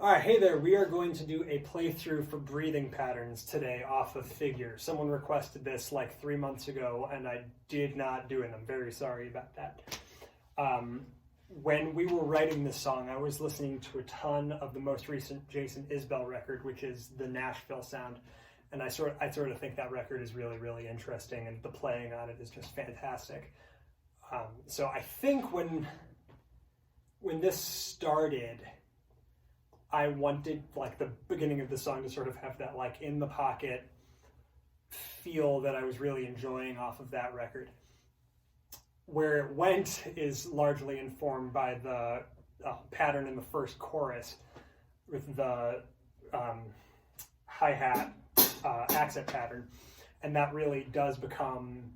All right, hey there. We are going to do a playthrough for breathing patterns today off of Figure. Someone requested this like 3 months ago, and I did not do it. I'm very sorry about that. When we were writing this song, I was listening to a ton of the most recent Jason Isbell record, which is the Nashville Sound, and I sort of think that record is really, really interesting, and the playing on it is just fantastic. So I think when this started, I wanted like the beginning of the song to sort of have that like in the pocket feel that I was really enjoying off of that record. Where it went is largely informed by the pattern in the first chorus with the hi-hat accent pattern, and that really does become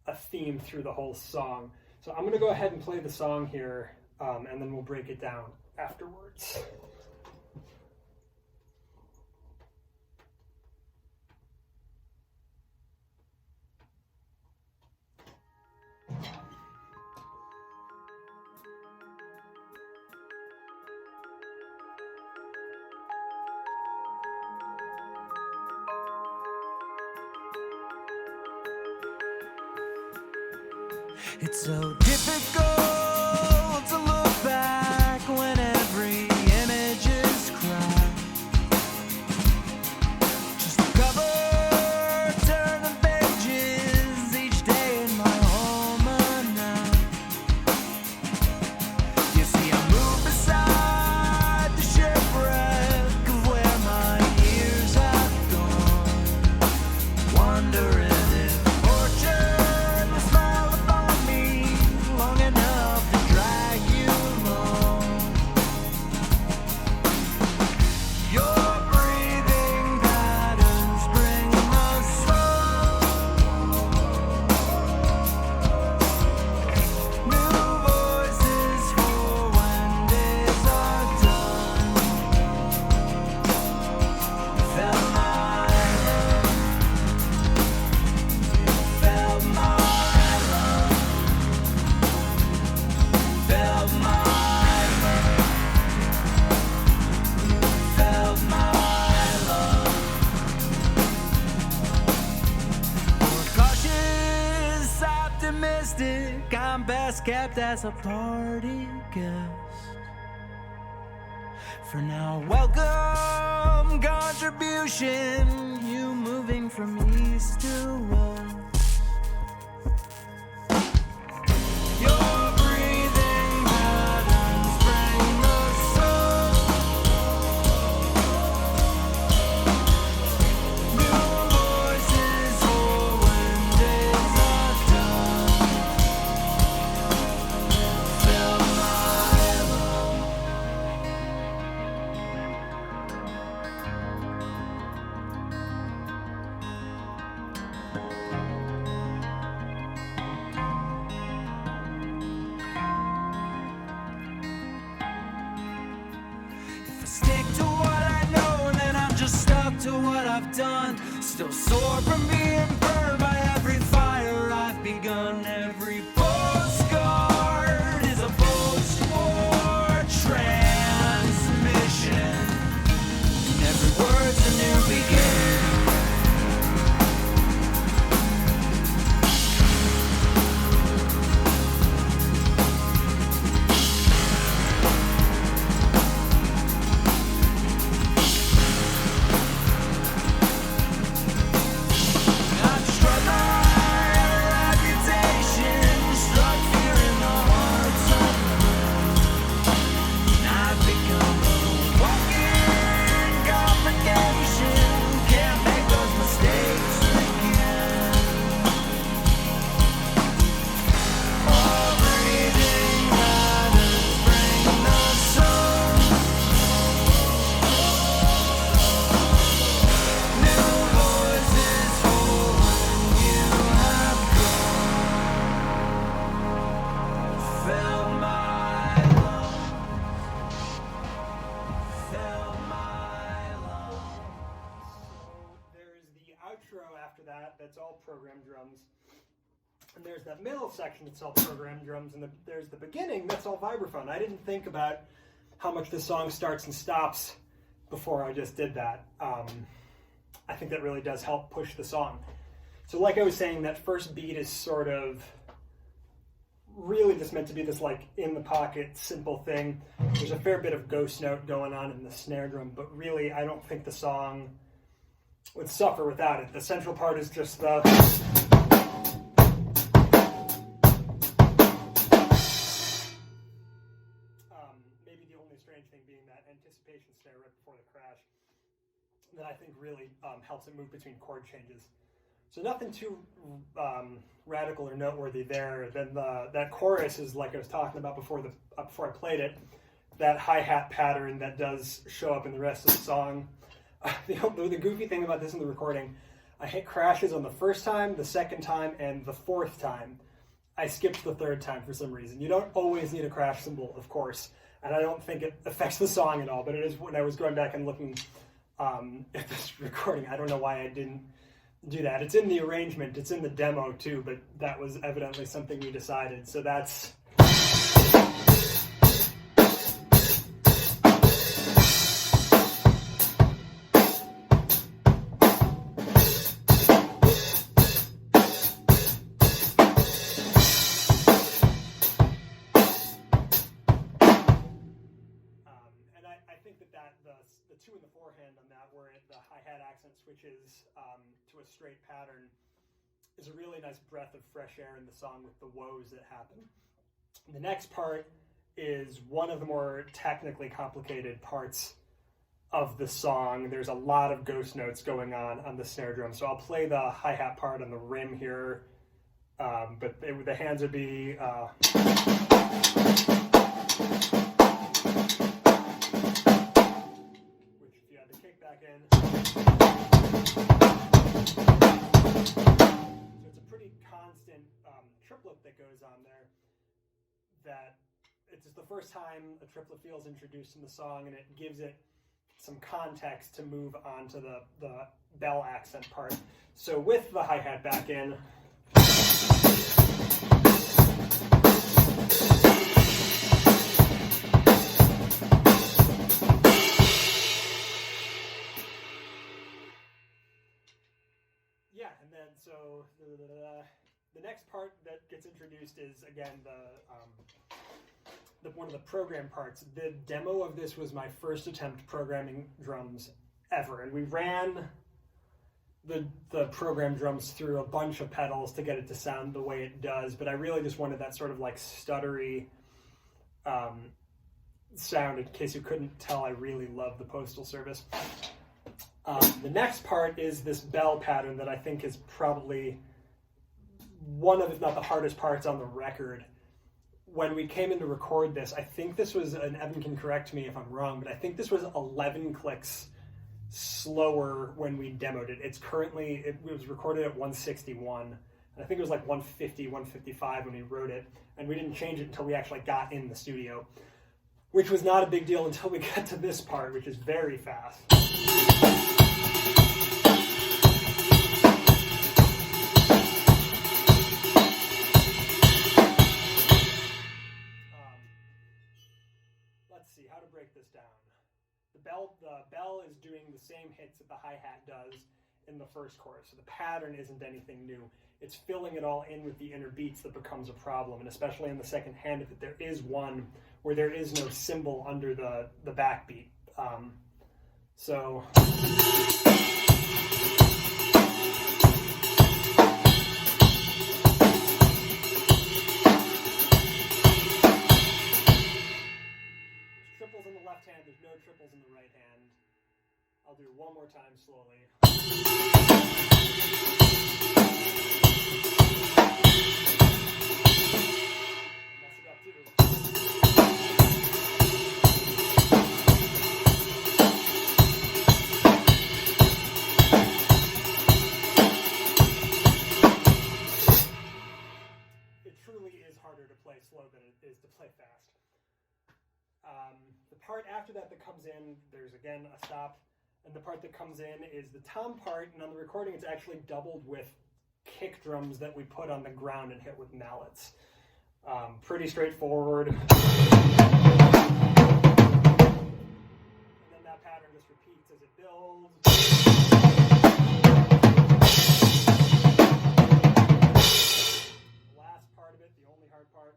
a theme through the whole song. So I'm going to go ahead and play the song here, and then we'll break it down afterwards. It's so difficult to look back when every image is cracked. Just a cover, turn the pages each day in my almanac. You see, I move beside the shipwreck of where my years have gone, wondering if fortune will smile upon me long enough to drag you along. Your breathing patterns bring the soul. New voices for when days are done. Felt my love. Felt my love. Felt my love. Felt my love. More cautious, optimistic, I'm best kept as a party guest. For now, welcome contribution, you moving from east to west. Your breathing patterns bring the soul. New voices for when days are done. Felt my love. If I stick to what I know, then I'm just stuck to what I've done. Still sore from being burned by every fire I've begun. Every postcard is a post-war transmission. And every word's a new beginning. I've struck my reputation, struck fear in the hearts of men. I've become a walking confrontation, can't make those mistakes again. All breathing patterns bring the soul. New voices for when you have gone. Felt my love. Felt my love. So there's the outro after that, that's all programmed drums. And there's that middle section that's all programmed drums, and there's the beginning that's all vibraphone. I didn't think about how much the song starts and stops before I just did that. I think that really does help push the song. So like I was saying, that first beat is sort of really just meant to be this like in the pocket simple thing. There's a fair bit of ghost note going on in the snare drum, but really I don't think the song would suffer without it. The central part is just the maybe the only strange thing being that anticipation snare right before the crash that I think really helps it move between chord changes. So nothing too radical or noteworthy there. Then that chorus is like I was talking about before I played it. That hi-hat pattern that does show up in the rest of the song. The goofy thing about this in the recording, I hit crashes on the first time, the second time, and the fourth time. I skipped the third time for some reason. You don't always need a crash cymbal, of course, and I don't think it affects the song at all, but it is when I was going back and looking at this recording. I don't know why I didn't do that. It's in the arrangement, it's in the demo too, but that was evidently something we decided. So that's the two in the forehand on that, where the hi-hat accent switches to a straight pattern, is a really nice breath of fresh air in the song with the woes that happen. The next part is one of the more technically complicated parts of the song. There's a lot of ghost notes going on the snare drum, so I'll play the hi-hat part on the rim here, but the hands would be in. So it's a pretty constant triplet that goes on there. That it's just the first time a triplet feels introduced in the song, and it gives it some context to move on to the bell accent part. So with the hi-hat back in, so the next part that gets introduced is again one of the program parts. The demo of this was my first attempt programming drums ever, and we ran the program drums through a bunch of pedals to get it to sound the way it does. But I really just wanted that sort of like stuttery sound. In case you couldn't tell, I really love the Postal Service. The next part is this bell pattern that I think is probably one of, if not the hardest parts on the record. When we came in to record this, I think this was, and Evan can correct me if I'm wrong, but I think this was 11 clicks slower when we demoed it. It was recorded at 161, and I think it was like 150, 155 when we wrote it, and we didn't change it until we actually got in the studio, which was not a big deal until we got to this part, which is very fast. Let's see how to break this down. The bell is doing the same hits that the hi-hat does in the first chorus, so the pattern isn't anything new. It's filling it all in with the inner beats that becomes a problem, and especially in the second hand of it, there is one where there is no cymbal under the backbeat. So triples in the left hand, there's no triples in the right hand. I'll do it one more time slowly. Mess it up too. It truly is harder to play slow than it is to play fast. The part after that comes in, there's again a stop, and the part that comes in is the tom part, and on the recording it's actually doubled with kick drums that we put on the ground and hit with mallets. Pretty straightforward. build. The last part of it, the only hard part,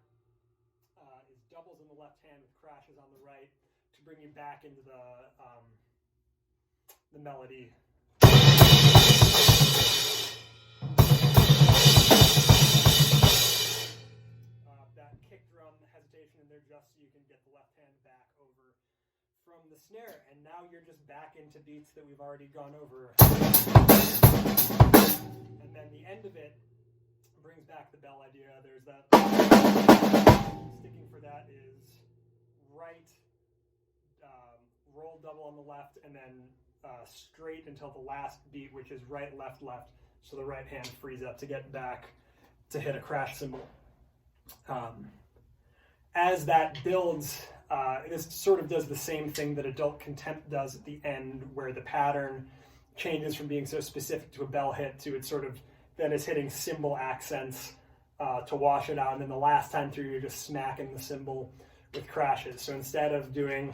is doubles in the left hand with crashes on the right to bring you back into the melody. That kick drum hesitation in there just so you can get the left hand back over from the snare, and now you're just back into beats that we've already gone over. And then the end of it brings back the bell idea. There's that sticking for that is right roll double on the left, and then straight until the last beat, which is right left left, so the right hand frees up to get back to hit a crash cymbal. As that builds, this sort of does the same thing that Adult Contempt does at the end, where the pattern changes from being so specific to a bell hit to it sort of then is hitting cymbal accents to wash it out, and then the last time through you're just smacking the cymbal with crashes. So instead of doing